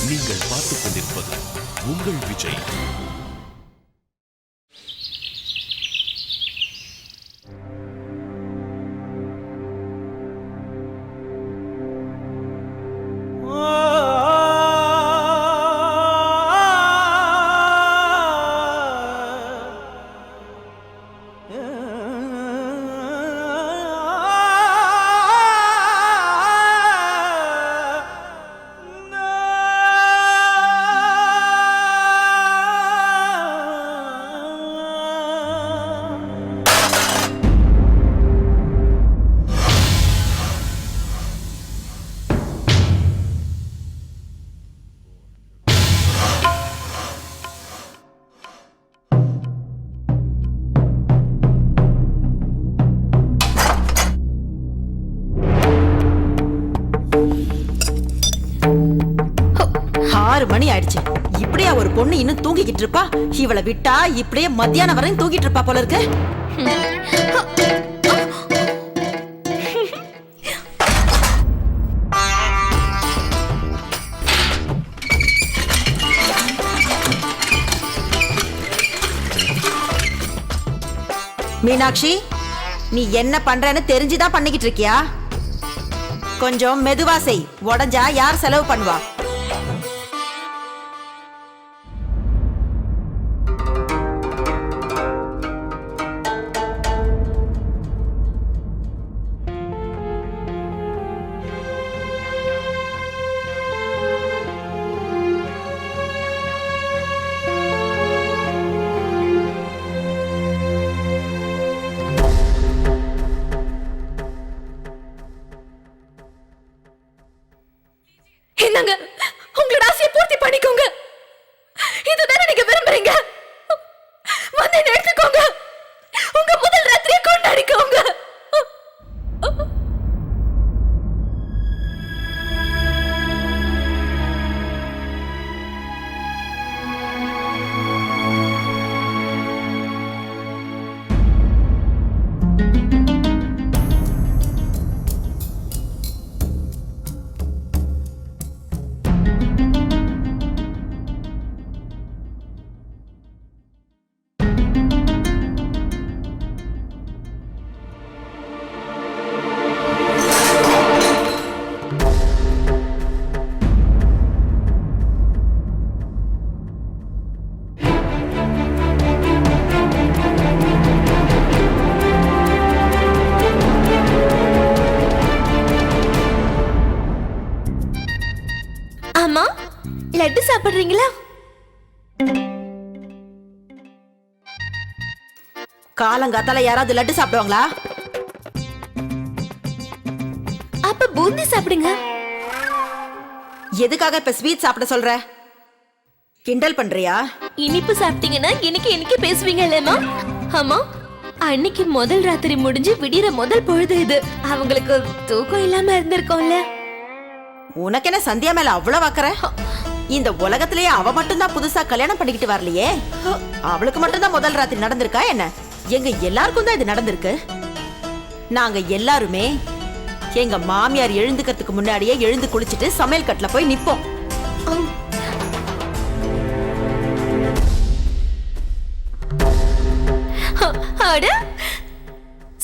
நீங்கள் பார்த்துக் கொண்டிருப்பது உங்கள் விஜய். மணி ஆயிடுச்சு. இப்படியா ஒரு பொண்ணு இன்னும் தூங்கிக்கிட்டு இருப்பா? இவளை விட்டா இப்படியே மத்தியானம் வரையும் தூங்கிட்டு இருப்பா போல இருக்கு. மீனாட்சி, நீ என்ன பண்றன்னு தெரிஞ்சுதான் பண்ணிக்கிட்டு இருக்கியா? கொஞ்சம் மெதுவா செய். உடஞ்சா யார் செலவு பண்ணுவா? என்னங்க, உங்களோட ஆசையை பூர்த்தி பண்ணிக்கோங்க. இதுதானே நீங்க விரும்புறீங்க? வந்து எடுத்துக்கோங்க. உங்க முதல் ராத்திரியை கொண்டாடிக்கோங்க. அம்மா, லட்டு சாப்பிடுறீங்களா? காலங்காத்தால யாராவது லட்டு சாப்பிடுவாங்களா? அப்ப பூந்தி சாப்பிடுங்க. எதுக்காக இப்ப ஸ்வீட் சாப்பிட சொல்ற? கிண்டல் பண்றியா? இனிப்பு சாப்பிட்டீங்கன்னா இன்னைக்கு பேசுவீங்கல்லேம்மா? அம்மா, அன்னைக்கு முதல் ராத்திரி முடிஞ்சு விடிற முதல் பொழுது இது. அவங்களுக்கு தூக்கம் இல்லாம இருந்திருக்கோம்ல. உனக்கு என்ன சந்தியா மேல அவ்வளவு அக்கறை? இந்த உலகத்திலேயே அவ மட்டும்தான் புதுசா கல்யாணம் பண்ணிக்கிட்டு வரலையே. அவளுக்கு மட்டும்தான் முதல் ராத்திரி நடந்திருக்கா என்ன? எங்க எல்லாருக்கும் தான் இது நடந்திருக்கு. நாங்க எல்லாருமே எங்க மாமியார் எழுந்துக்கிறதுக்கு முன்னாடியே எழுந்து குளிச்சுட்டு சமையல் கட்டுல போய் நிப்போம். அட,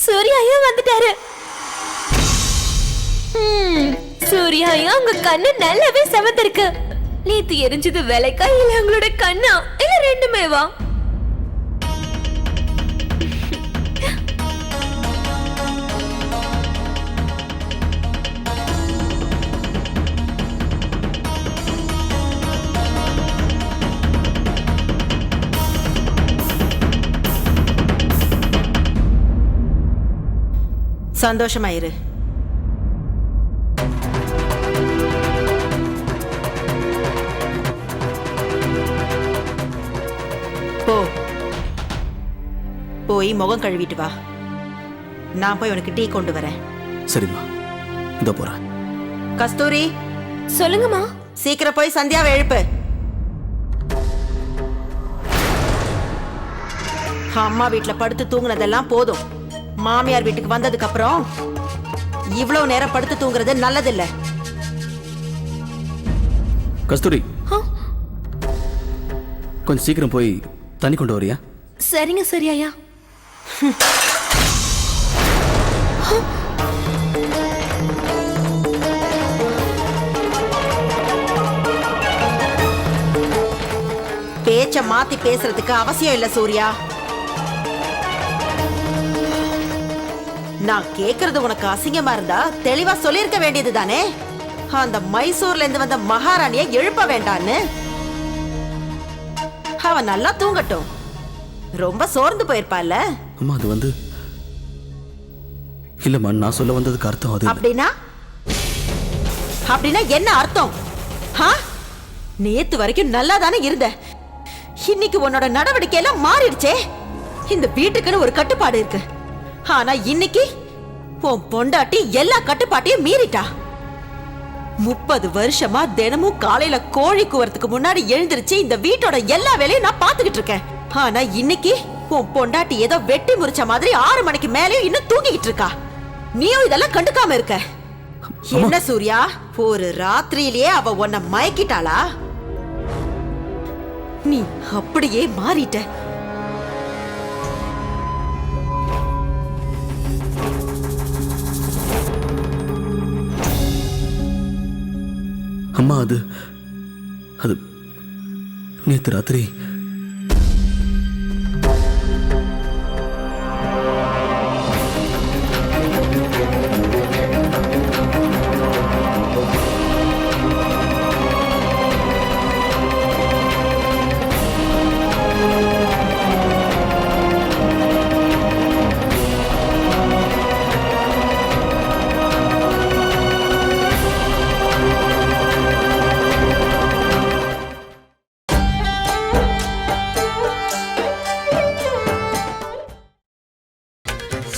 சூர்யாயும் வந்துட்டாரு. சூர்யாயும் உங்க கண்ணு நல்லாவே செவந்திருக்கு. நேத்து எரிஞ்சது விலைக்கா இல்ல உங்களோட கண்ணா இல்ல ரெண்டுமேவா? சந்தோஷமாயிரு. போய் முகம் கழுவிட்டு வா. நான் போய் உனக்கு டீ கொண்டு வரேன். சரிம்மா, இந்த போறேன். கஸ்தூரி, சொல்லுங்கம்மா. சீக்கிரம் போய் சந்தியாவை எழுப்பு. அம்மா வீட்டுல படுத்து தூங்குனதெல்லாம் போதும். மாமியார் வீட்டுக்கு வந்ததுக்கு அப்புறம் இவ்வளவு நேரம் படுத்து தூங்குறது நல்லதில்ல. கஸ்தூரி, கொஞ்சம் சீக்கிரம் போய் தண்ணி கொண்டு வரியா? சரிங்க சரியாயா. பேச்ச மாத்தி பேசுறதுக்கு அவசியம் இல்ல சூர்யா. நான் கேக்குறது உனக்கு அசிங்கமா இருந்தா தெளிவா சொல்லிருக்க வேண்டியது தானே. அந்த மைசூர்ல இருந்து வந்த மகாராணிய எழுப்ப வேண்டான்னு. அவன் நல்லா தூங்கட்டும். ரொம்ப சோர்ந்து போயிருப்பால. அம்மா அது வந்து இல்லம்மா, நான் சொல்ல வந்ததுக்கு அர்த்தம் அது. அப்படின்னா அப்படின்னா என்ன அர்த்தம்? நேத்து வரைக்கும் நல்லா தானே இருந்த. இன்னைக்கு உன்னோட நடவடிக்கை எல்லாம் மாறிடுச்சே. இந்த வீட்டுக்குன்னு ஒரு கட்டுப்பாடு இருக்கு. ஆனா இன்னைக்கு உன் பொண்டாட்டி எல்லா கட்டுப்பாட்டையும் மீறிட்டா. 30 வருஷமா தினமும் காலையில கோழி கூவறதுக்கு முன்னாடி எழுந்திருச்சு இந்த வீட்டோட எல்லா வேலையும் நான் பாத்துக்கிட்டு இருக்கேன். ஆனா இன்னைக்கு உன் பொண்டாட்டி ஏதோ வெட்டி முறிச்ச மாதிரி 6 மணிக்கு மேலேயும் இன்னும் தூங்கிக்கிட்டு இருக்கா. நீயும் இதெல்லாம் கண்டுக்காம இருக்க. என்ன சூர்யா, ஒரு ராத்திரியிலேயே அவ உன்னை மயக்கிட்டாளா? நீ அப்படியே மாறிட்ட. அம்மா அது அது நேத்து ராத்திரி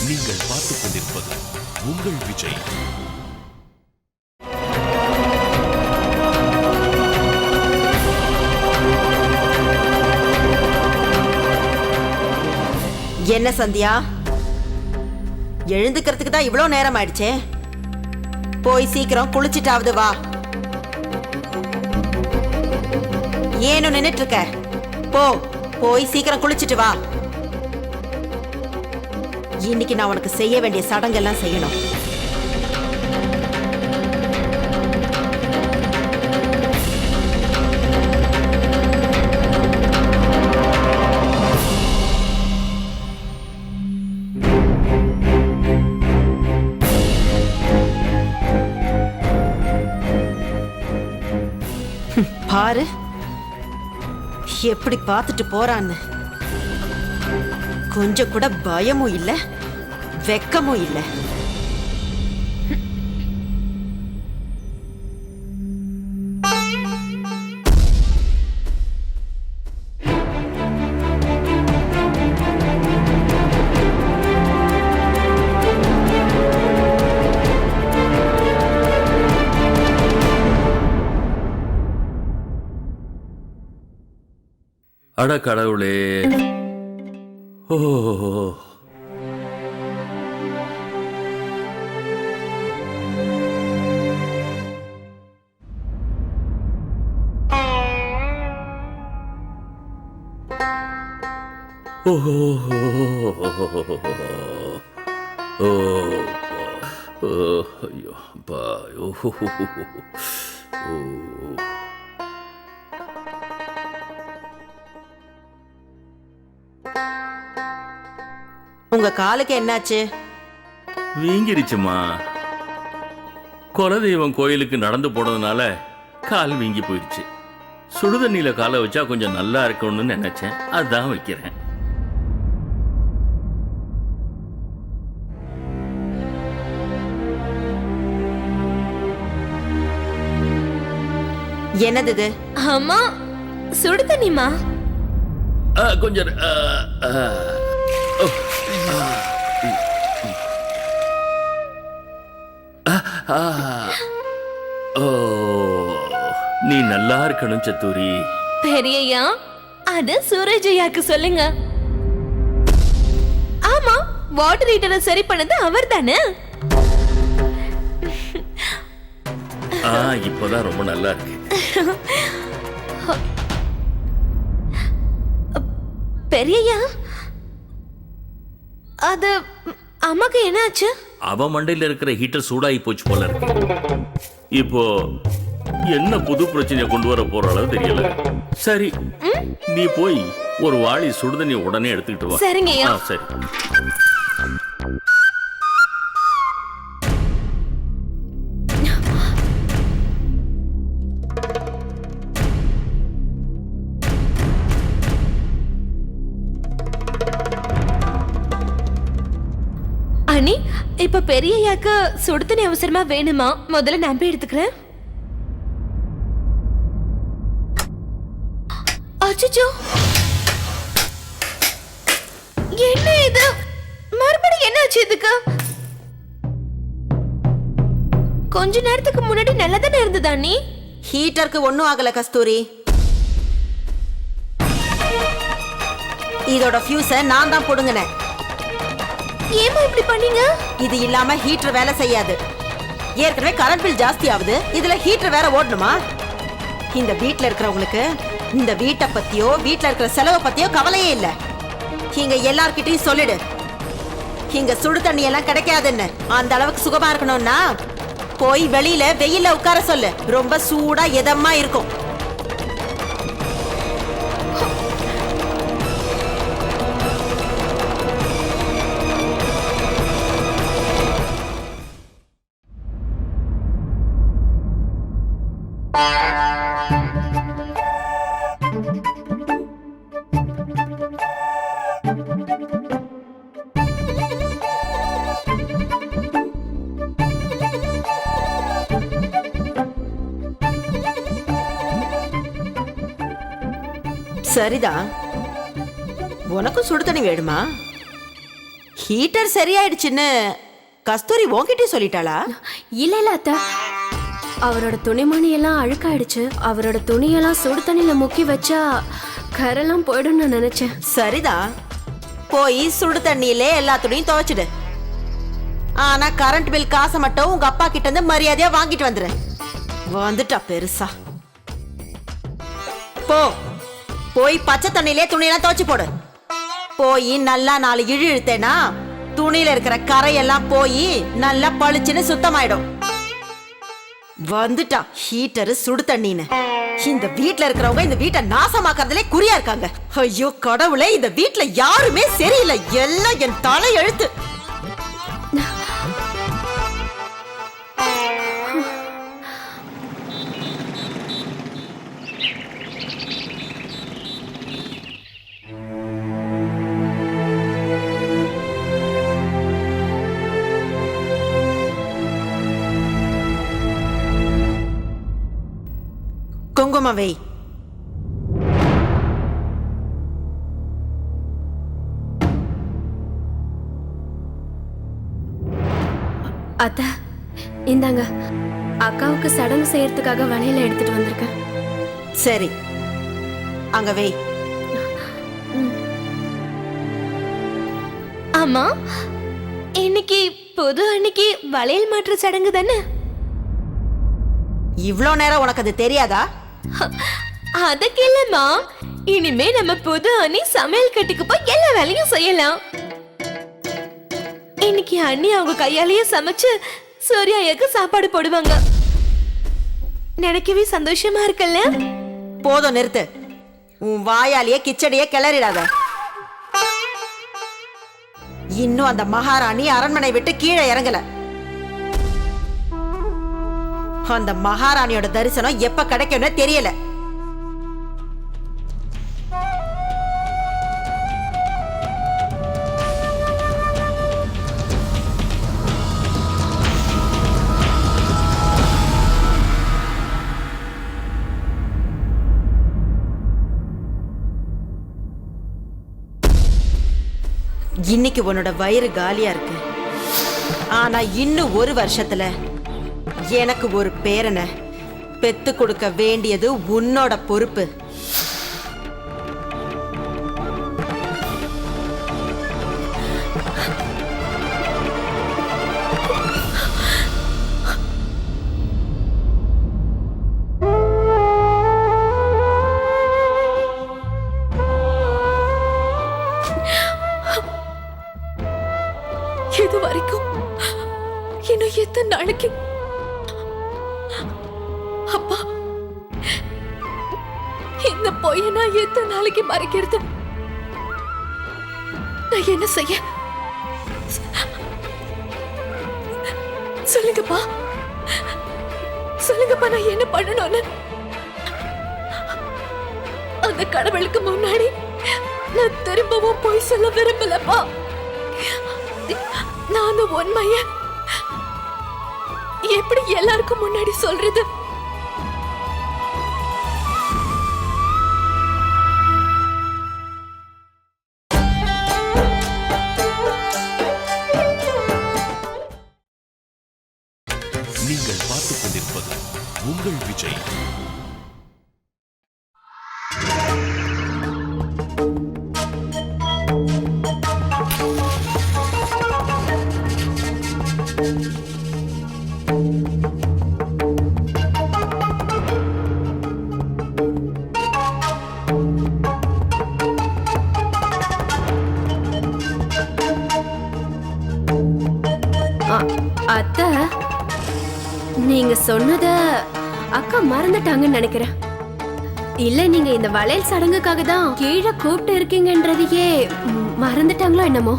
நீங்கள் பார்த்துக் கொண்டிருப்பது உங்கள் விஜய். என்ன சந்தியா, எழுந்துக்கிறதுக்கு தான் இவ்வளவு நேரம் ஆயிடுச்சே. போய் சீக்கிரம் குளிச்சிட்டாவது வா. ஏனும் நின்னுட்டு இருக்க? போய் சீக்கிரம் குளிச்சிட்டு வா. இன்னைக்கு நான் உனக்கு செய்ய வேண்டிய சடங்கெல்லாம் செய்யணும். பாரு எப்படி பார்த்துட்டு போறான்னு. கொஞ்சம் கூட பயமும் இல்ல, வெக்கமும் இல்ல. அட கடவுளே. ஓ ஐயோ அப்பா. உங்க காலுக்கு என்னாச்சு? வீங்கிருச்சுமா. குலதெய்வம் கோயிலுக்கு நடந்து போனதுனால கால் வீங்கி போயிடுச்சு. சுடுதண்ணியில காலை வச்சா கொஞ்சம் நல்லா இருக்கும்னு நினைச்சேன், அதான் வைக்கிறேன். என்னது இது? அம்மா சுடு தண்ணிமா. கொஞ்சம் நீ நல்லா இருக்கணும் சத்தூரி. பெரியய்யா, அத சூரஜையாக்கு சொல்லுங்க. ஆமா, வாட்டர் ஹீட்டரை சரி பண்ணது அவர் தானே. இப்பதான் ரொம்ப நல்லா இருக்கு. பெரியய்யா, அது அம்மாக்கு என்ன ஆச்சு? அவ மண்டையில இருக்கிற ஹீட்டர் சூடாகி போச்சு போல இருக்கு. இப்போ என்ன புது பிரச்சனையை கொண்டு வர போறாளோ தெரியல. சரி, நீ போய் ஒரு வாளி சுடுதண்ணி உடனே எடுத்துக்கிட்டு வா. சரிங்கய்யா. சரி. அண்ணி, இப்ப பெரியய்யாக்கு சுடுதண்ணி அவசரமா வேணுமா? முதல்ல நான் போய் எடுத்துக்கிறேன். அச்சச்சோ, என்ன இது? மறுபடியும் என்ன ஆச்சு இதுக்கு? கொஞ்ச நேரத்துக்கு முன்னாடி நல்லதானே இருந்ததா அண்ணி? ஹீட்டருக்கு ஒன்னும் ஆகல கஸ்தூரி. இதோட ஃபியூஸை நான் தான் புடுங்கினேன். ஏமா இப்படி பண்ணீங்க? இது இல்லாம ஹீட்டர் வேலை செய்யாது. ஏற்கனவே கரண்ட் பில் ஜாஸ்தி ஆகுது, இதுல ஹீட்டர் வேற ஓடணுமா? இந்த வீட்ல இருக்கிறவங்களுக்கு இந்த வீட்டை பத்தியோ வீட்ல இருக்கிற செலவை பத்தியோ கவலையே இல்ல. இங்க எல்லார்கிட்டயும் சொல்லிடு, இங்க சுடு தண்ணி எல்லாம் கிடைக்காதுன்னு. அந்த அளவுக்கு சுகமா இருக்கணும்னா போய் வெளியில வெயில உட்கார சொல்லு. ரொம்ப சூடா எதமா இருக்கும். சரிதான், உனக்கும் சுடு தண்ணி வேணுமா? ஹீட்டர் சரியாயிடுச்சுன்னு கஸ்தூரி உன்கிட்ட சொல்லிட்டாளா? இல்ல இல்ல அத்தை, அவரோட துணிமணி எல்லாம் அழுக்காயிடுச்சு. அவரோட துணியெல்லாம் சுடு தண்ணியில முக்கி வச்சா கரெல்லாம் போயிடும் நான் நினைச்சேன். சரிதான், போய் சுடு தண்ணியிலே எல்லா துணியும் துவைச்சிடு. ஆனா கரண்ட் பில் காசை மட்டும் உங்க அப்பா கிட்ட இருந்து மரியாதையா வாங்கிட்டு வந்துரு. வந்துட்டா பெருசா. போ, போய் பச்சை தண்ணியிலே துணியெல்லாம் துவைச்சு போடு. போய் நல்லா 4 இழு இழுத்தேனா துணியில இருக்கிற கரையெல்லாம் போய் நல்லா பளிச்சுன்னு சுத்தமாயிடும். வந்துட்டா ஹீட்டரு சுடு தண்ணின்னு. இந்த வீட்ல இருக்கிறவங்க இந்த வீட்டை நாசமாக்குறதுலே குறியா இருக்காங்க. ஐயோ கடவுளே, இந்த வீட்ல யாருமே சரியில்லை. எல்லாம் என் தலை எழுத்து. குங்குமம் வை. அத்தை, இந்தாங்க, அக்காவுக்கு சடங்கு செய்யறதுக்காக வளையல எடுத்துட்டு வந்திருக்கேன். சரி, அங்க வை. ஆமா, இன்னைக்கு புது அன்னைக்கு வளையல் மாற்று சடங்கு தானே? இவ்ளோ நேரம் உனக்கு அது தெரியாதா? அதுக்கு இல்லம்மா, இனிமே நம்ம புது அண்ணி சமையல் கட்டுக்கு போய் எல்லா வேலையும் செய்யலாம். இன்னைக்கு அண்ணி அவங்க கையாலேயே சமைச்சு சூர்யாவுக்கு சாப்பாடு போடுவாங்க. நினைக்கவே சந்தோஷமா இருக்குல்ல? போதும், நிறுத்து. உன் வாயாலேயே கிச்சடியே கிளறிடாத. இன்னும் அந்த மகாராணி அரண்மனை விட்டு கீழே இறங்கல. அந்த மகாராணியோட தரிசனம் எப்ப கிடைக்கும்னு தெரியல. இன்னைக்கு உன்னோட வயிறு காலியா இருக்கு. ஆனா இன்னும் 1 வருஷத்துல எனக்கு ஒரு பேரனை பெத்து கொடுக்க வேண்டியது உன்னோட பொறுப்பு. இந்த பொய்ய நான் எத்தனை நாளைக்கு மறைக்கிறது? நான் என்ன செய்ய? சொல்லுங்கப்பா, சொல்லுங்கப்பா, நான் என்ன பண்ணணும்னு? அந்த கடவுளுக்கு முன்னாடி நான் திரும்பவும் போய் சொல்ல விரும்பலப்பா. நான் அந்த உண்மைய எப்படி எல்லாருக்கும் முன்னாடி சொல்றது? நீங்கள் பார்த்துக் கொண்டிருப்பது உங்கள் விஜய். அத்தை, நீங்க சொன்னத அக்கா மறந்துட்டாங்கன்னு நினைக்கிறேன். இல்ல, நீங்க இந்த வளையல் சடங்குக்காக தான் கீழே கூப்பிட்டு இருக்கீங்கன்றதையே மறந்துட்டாங்களோ என்னமோ.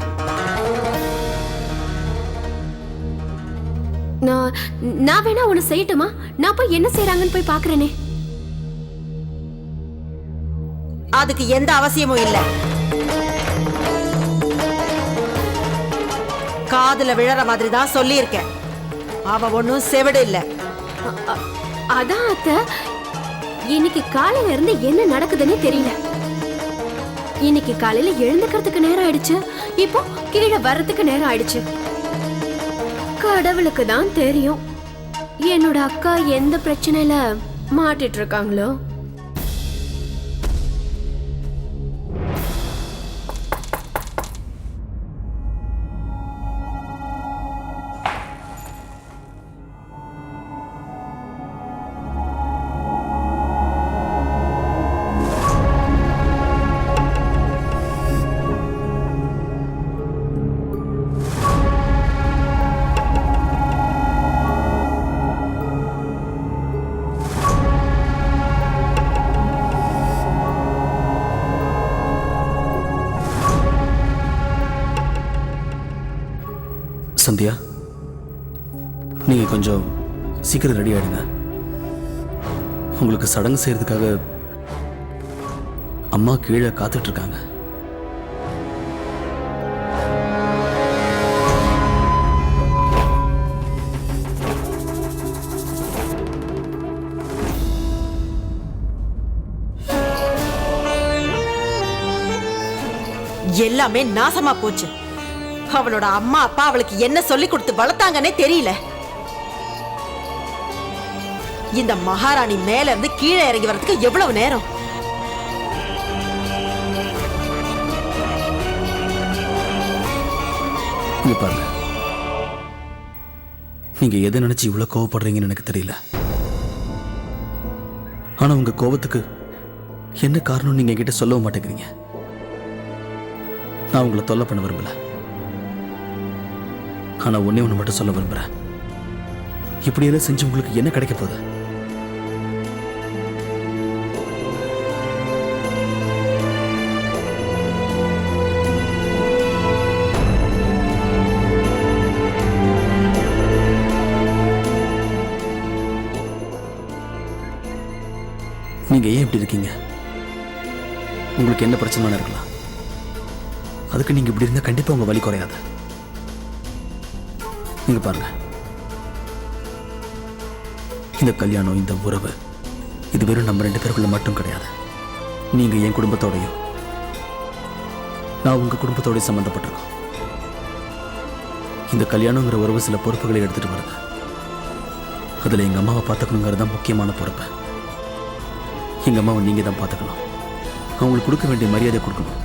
நான் வேணா ஒண்ணு செய்யட்டுமா? நான் போய் என்ன செய்யறாங்கன்னு போய் பாக்குறேனே. அதுக்கு எந்த அவசியமும் இல்ல. காதுல விழற மாதிரி தான் சொல்லி இருக்கேன். அவ ஒன்னும் செவிடு இல்ல. அதான் அத்தை, இன்னைக்கு காலையில இருந்து என்ன நடக்குதுன்னு தெரியல. இன்னைக்கு காலையில எழுந்துக்கிறதுக்கு நேரம் ஆயிடுச்சு, இப்போ கீழே வர்றதுக்கு நேரம் ஆயிடுச்சு. கடவுளுக்கு தான் தெரியும் என்னோட அக்கா எந்த பிரச்சனையில மாட்டிட்டு இருக்காங்களோ. சந்தியா, நீங்க கொஞ்சம் சீக்கிரம் ரெடி ஆயிடுங்க. உங்களுக்கு சடங்கு செய்யறதுக்காக அம்மா கீழே காத்துட்டு இருக்காங்க. எல்லாமே நாசமா போச்சு. அவளோட அம்மா அப்பா அவளுக்கு என்ன சொல்லி கொடுத்து வளர்த்தாங்கன்னே தெரியல. இந்த மகாராணி மேல இருந்து கீழே இறங்கி வரதுக்கு எவ்வளவு நேரம்? இங்க பாருங்க, நீங்க எதை நினைச்சு இவ்வளவு கோவப்படுறீங்கன்னு எனக்கு தெரியல. ஆனா உங்க கோவத்துக்கு என்ன காரணம் நீங்க என்கிட்ட சொல்லவும் மாட்டேங்கிறீங்க. நான் உங்களை தொல்லை பண்ண விரும்பல. ஆனா ஒன்னே ஒண்ணு மட்டும் சொல்ல விரும்புறேன். இப்படியெல்லாம் செஞ்சு உங்களுக்கு என்ன கிடைக்க போகுது? நீங்க ஏன் இப்படி இருக்கீங்க? உங்களுக்கு என்ன பிரச்சனை இருக்கலாம். அதுக்கு நீங்க இப்படி இருந்தா கண்டிப்பா உங்க வலி குறையாது. நீங்க பாருங்க, இந்த கல்யாணம், இந்த உறவு, இது வெறும் நம்ம 2 பேருக்குள்ள மட்டும் கிடையாது. நீங்க என் குடும்பத்தோடையும் நான் உங்க குடும்பத்தோடய சம்பந்தப்பட்டிருக்கோம். இந்த கல்யாணங்கிற உறவு சில பொறுப்புகளை எடுத்துட்டு வருது. அதுல எங்க அம்மாவை பார்த்துக்கணுங்கிறது தான் முக்கியமான பொறுப்பு. எங்க அம்மாவை நீங்க தான் பார்த்துக்கணும். அவங்களுக்கு கொடுக்க வேண்டிய மரியாதை கொடுக்கணும்.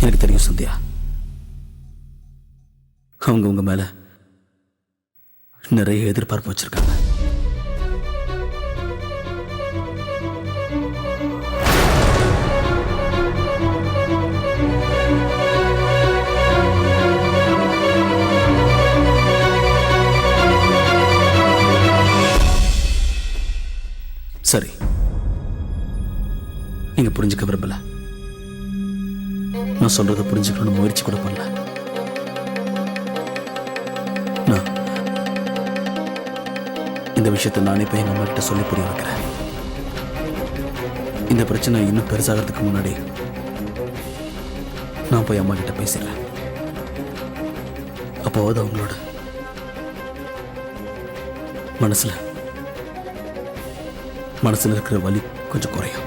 எனக்கு தெரியும் சந்தியா, அவங்க உங்க மேல நிறைய எதிர்பார்ப்பு வச்சிருக்காங்க. சரி, நீங்க புரிஞ்சுக்க விரும்பல. நான் சொல்றதை புரிஞ்சுக்கணும்னு முயற்சி கூட பண்ணல. நான் இந்த விஷயத்தை நானே போய் எங்க அம்மா கிட்ட சொல்லி புரிய வைக்கிறேன். இந்த பிரச்சனை இன்னும் பெருசாகிறதுக்கு முன்னாடி நான் போய் அம்மா கிட்ட பேசிடுறேன். அப்போவாது அவங்களோட மனசுல இருக்கிற வலி கொஞ்சம் குறையும்.